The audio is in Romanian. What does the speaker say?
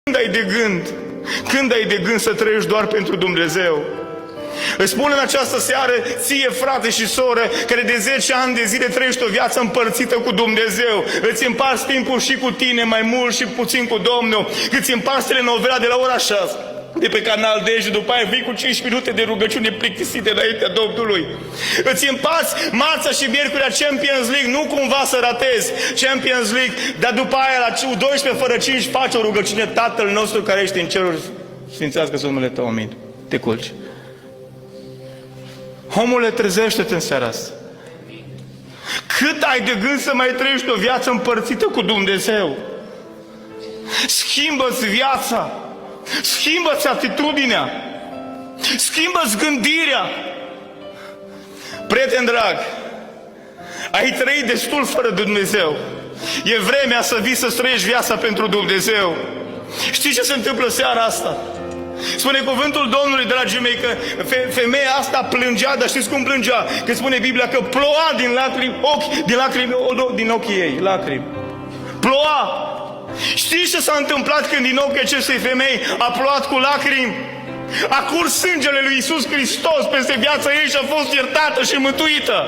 Când ai de gând să trăiești doar pentru Dumnezeu? Îți spun în această seară, ție frate și soră, care de 10 ani de zile trăiești o viață împărțită cu Dumnezeu, îți împarți timpul și cu tine, mai mult și puțin cu Domnul, îți împarți telenovela de la ora 6 de pe Canal D și după aia vii cu 5 minute de rugăciune plictisite înaintea Domnului. Îți împarți marțea și miercurea Champions League, nu cumva să ratezi Champions League, dar după aia la 12 fără 5 faci o rugăciune: Tatăl nostru care ești în ceruri, sfințească-se numele Tău, amin. Te culci. Omule, trezește-te în seara asta. Cât ai de gând să mai trăiești o viață împărțită cu Dumnezeu? Schimbă-ți viața, schimbă-ți atitudinea, schimbă-ți gândirea. Prieten drag, ai trăit destul fără Dumnezeu. E vremea să vii să trăiești viața pentru Dumnezeu. Știi ce se întâmplă seara asta? Spune cuvântul Domnului, dragii mei, că femeia asta plângea, dar știți cum plângea? Că spune Biblia că ploua din ochii ei, lacrimi. Ploua. Știți ce s-a întâmplat când din ochii acestei femei a plouat cu lacrimi? A curs sângele lui Iisus Hristos peste viața ei și a fost iertată și mântuită.